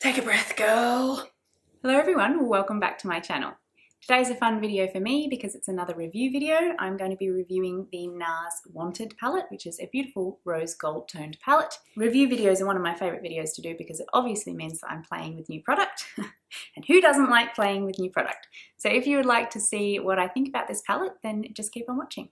Take a breath, girl. Hello everyone, welcome back to my channel. Today's a fun video for me because it's another review video. I'm going to be reviewing the NARS Wanted palette, which is a beautiful rose gold toned palette. Review videos are one of my favorite videos to do because it obviously means that I'm playing with new product. And who doesn't like playing with new product? So if you would like to see what I think about this palette, then just keep on watching.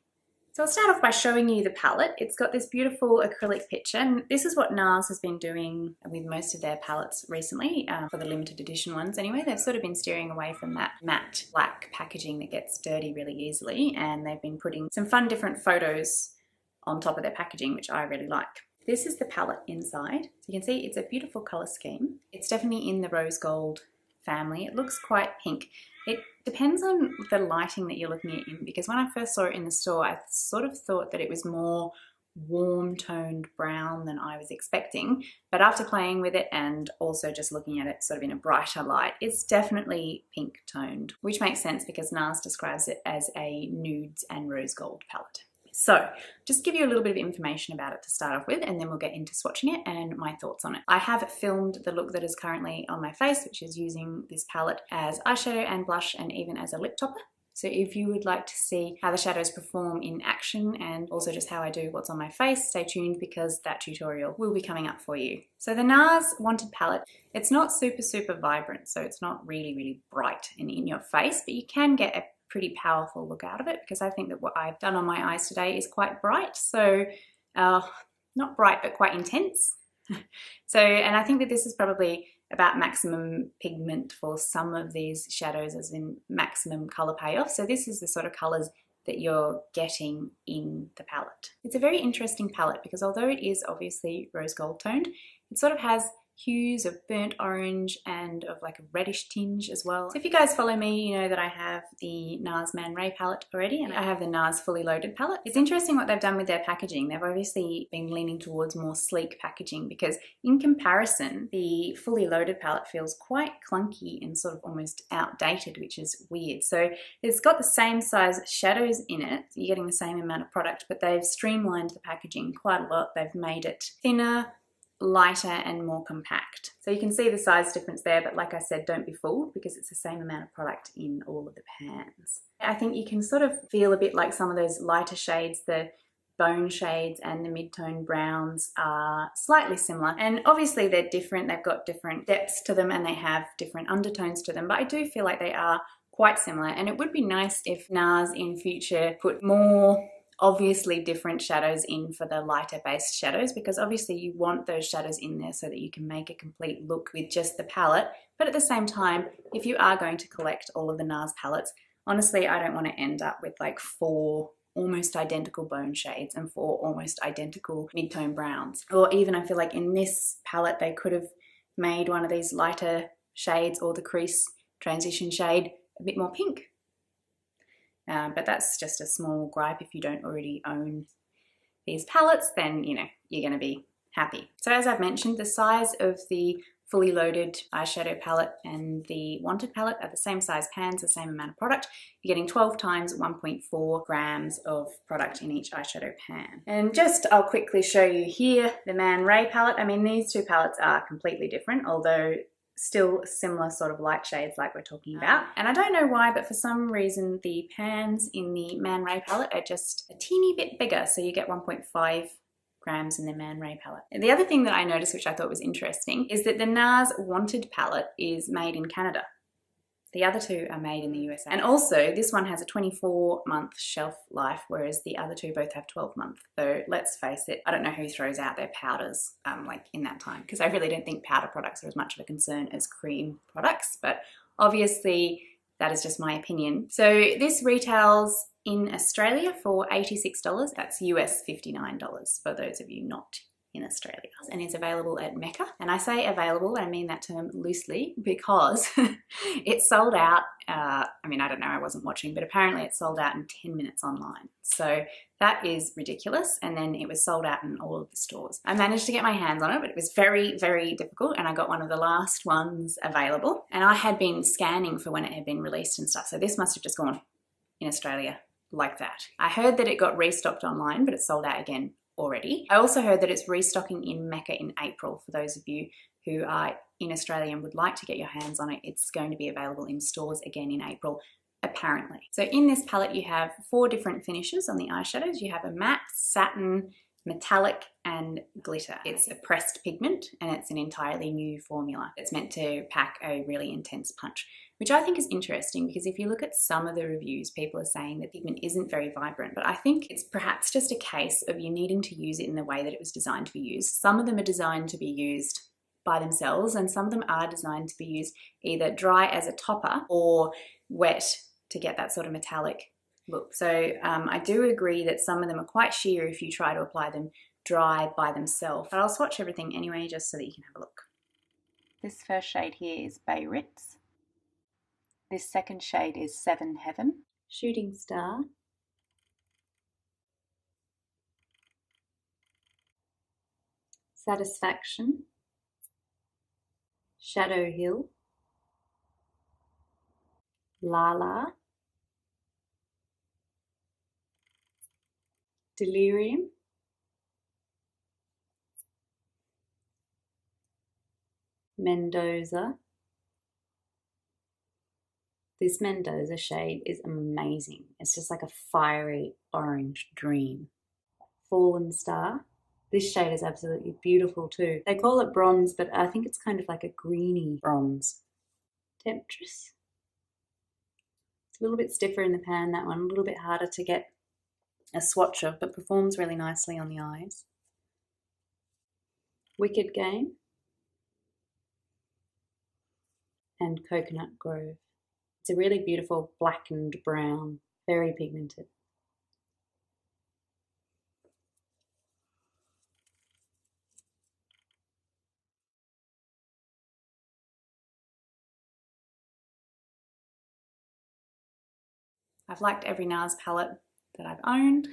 So I'll start off by showing you the palette. It's got this beautiful acrylic picture, and this is what NARS has been doing with most of their palettes recently, for the limited edition ones anyway. They've sort of been steering away from that matte black packaging that gets dirty really easily, and they've been putting some fun different photos on top of their packaging, which I really like. This is the palette inside. So you can see it's a beautiful color scheme. It's definitely in the rose gold family. It looks quite pink. It depends on the lighting that you're looking at it in, because when I first saw it in the store, I sort of thought that it was more warm toned brown than I was expecting. But after playing with it and also just looking at it sort of in a brighter light, it's definitely pink toned, which makes sense because NARS describes it as a nudes and rose gold palette. So just give you a little bit of information about it to start off with, and then we'll get into swatching it and my thoughts on it. I have filmed the look that is currently on my face, which is using this palette as eyeshadow and blush and even as a lip topper. So if you would like to see how the shadows perform in action and also just how I do what's on my face, stay tuned because that tutorial will be coming up for you. So the NARS Wanted palette, it's not super vibrant, so it's not really bright and in your face, but you can get a pretty powerful look out of it because I think that what I've done on my eyes today is quite bright. So not bright, but quite intense. And I think that this is probably about maximum pigment for some of these shadows, as in maximum color payoff. So this is the sort of colors that you're getting in the palette. It's a very interesting palette because although it is obviously rose gold toned, it sort of has hues of burnt orange and of like a reddish tinge as well. So if you guys follow me, you know that I have the NARS Man Ray palette already, and I have the NARS Fully Loaded palette. It's interesting what they've done with their packaging. They've obviously been leaning towards more sleek packaging because in comparison, the Fully Loaded palette feels quite clunky and sort of almost outdated, which is weird. So it's got the same size shadows in it. You're getting the same amount of product, but they've streamlined the packaging quite a lot. They've made it thinner, lighter and more compact. So you can see the size difference there, but like I said, don't be fooled because it's the same amount of product in all of the pans. I think you can sort of feel a bit like some of those lighter shades, the bone shades and the mid-tone browns are slightly similar. And obviously they're different, they've got different depths to them and they have different undertones to them, but I do feel like they are quite similar. And it would be nice if NARS in future put more obviously different shadows in for the lighter based shadows, because obviously you want those shadows in there so that you can make a complete look with just the palette. But at the same time, if you are going to collect all of the NARS palettes, honestly, I don't want to end up with like 4 almost identical bone shades and 4 almost identical mid-tone browns. Or even I feel like in this palette, they could have made one of these lighter shades or the crease transition shade a bit more pink. But that's just a small gripe. If you don't already own these palettes, then you know you're going to be happy. So as I've mentioned, the size of the Fully Loaded eyeshadow palette and the Wanted palette are the same size pans, the same amount of product. You're getting 12 times 1.4 grams of product in each eyeshadow pan. And just I'll quickly show you here the Man Ray palette. I mean, these two palettes are completely different, although still similar sort of light shades like we're talking about. And I don't know why, but for some reason the pans in the Man Ray palette are just a teeny bit bigger. So you get 1.5 grams in the Man Ray palette. And the other thing that I noticed, which I thought was interesting, is that the NARS Wanted palette is made in Canada. The other two are made in the USA. And also this one has a 24-month shelf life, whereas the other two both have 12 months. So let's face it, I don't know who throws out their powders like in that time, because I really don't think powder products are as much of a concern as cream products, but obviously that is just my opinion. So this retails in Australia for $86. That's US $59 for those of you not in Australia, and is available at Mecca. And I say available, I mean that term loosely, because it sold out, I mean, I don't know, I wasn't watching, but apparently it sold out in 10 minutes online. So that is ridiculous. And then it was sold out in all of the stores. I managed to get my hands on it, but it was very difficult, and I got one of the last ones available. And I had been scanning for when it had been released and stuff, so this must have just gone in Australia like that. I heard that it got restocked online, but it sold out again already. I also heard that it's restocking in Mecca in April for those of you who are in Australia and would like to get your hands on it, it's going to be available in stores again in April, apparently. So in this palette you have 4 different finishes on the eyeshadows. You have a matte, satin, metallic and glitter. It's a pressed pigment and it's an entirely new formula. It's meant to pack a really intense punch, which I think is interesting because if you look at some of the reviews, people are saying that pigment isn't very vibrant, but I think it's perhaps just a case of you needing to use it in the way that it was designed to be used. Some of them are designed to be used by themselves and some of them are designed to be used either dry as a topper or wet to get that sort of metallic look. So I do agree that some of them are quite sheer if you try to apply them dry by themselves, but I'll swatch everything anyway just so that you can have a look. This first shade here is Bay Ritz. This second shade is Seven Heaven, Shooting Star, Satisfaction, Shadow Hill, Lala, Delirium, Mendoza. This Mendoza shade is amazing. It's just like a fiery orange dream. Fallen Star. This shade is absolutely beautiful too. They call it bronze, but I think it's kind of like a greeny bronze. Temptress. It's a little bit stiffer in the pan, that one. A little bit harder to get a swatch of, but performs really nicely on the eyes. Wicked Game. And Coconut Grove. It's a really beautiful blackened brown, very pigmented. I've liked every NARS palette that I've owned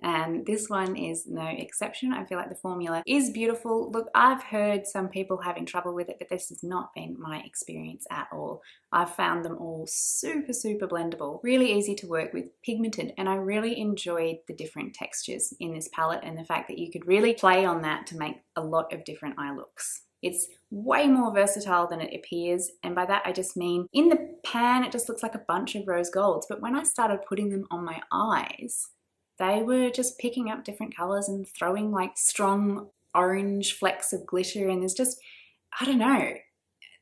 and this one is no exception. I feel like the formula is beautiful. Look, I've heard some people having trouble with it, but this has not been my experience at all. I've found them all super blendable, really easy to work with, pigmented, and I really enjoyed the different textures in this palette and the fact that you could really play on that to make a lot of different eye looks. It's way more versatile than it appears, and by that I just mean in the pan it just looks like a bunch of rose golds, but when I started putting them on my eyes, they were just picking up different colors and throwing like strong orange flecks of glitter, and there's just, I don't know,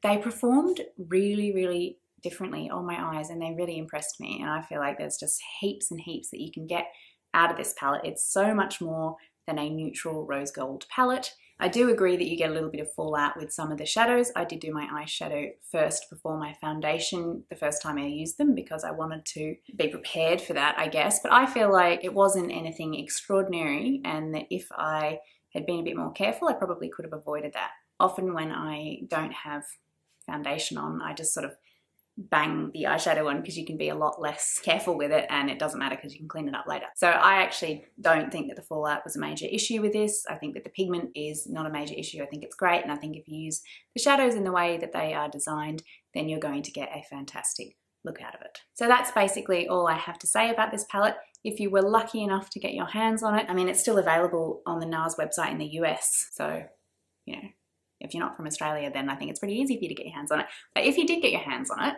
they performed really differently on my eyes and they really impressed me, and I feel like there's just heaps and heaps that you can get out of this palette. It's so much more than a neutral rose gold palette. I do agree that you get a little bit of fallout with some of the shadows. I did do my eyeshadow first before my foundation the first time I used them because I wanted to be prepared for that, I guess. But I feel like it wasn't anything extraordinary and that if I had been a bit more careful, I probably could have avoided that. Often when I don't have foundation on, I just sort of bang the eyeshadow on because you can be a lot less careful with it and it doesn't matter because you can clean it up later. So I actually don't think that the fallout was a major issue with this. I think that the pigment is not a major issue. I think it's great, and I think if you use the shadows in the way that they are designed, then you're going to get a fantastic look out of it. So that's basically all I have to say about this palette. If you were lucky enough to get your hands on it, I mean, it's still available on the NARS website in the US, so you know, if you're not from Australia, then I think it's pretty easy for you to get your hands on it. But if you did get your hands on it,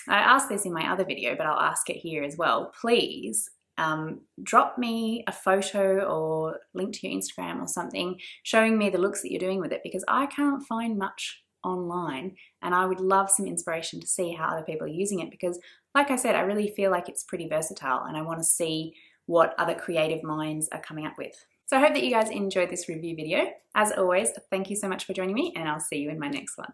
I asked this in my other video, but I'll ask it here as well. Please drop me a photo or link to your Instagram or something showing me the looks that you're doing with it, because I can't find much online and I would love some inspiration to see how other people are using it, because like I said, I really feel like it's pretty versatile and I want to see what other creative minds are coming up with. So I hope that you guys enjoyed this review video. As always, thank you so much for joining me and I'll see you in my next one.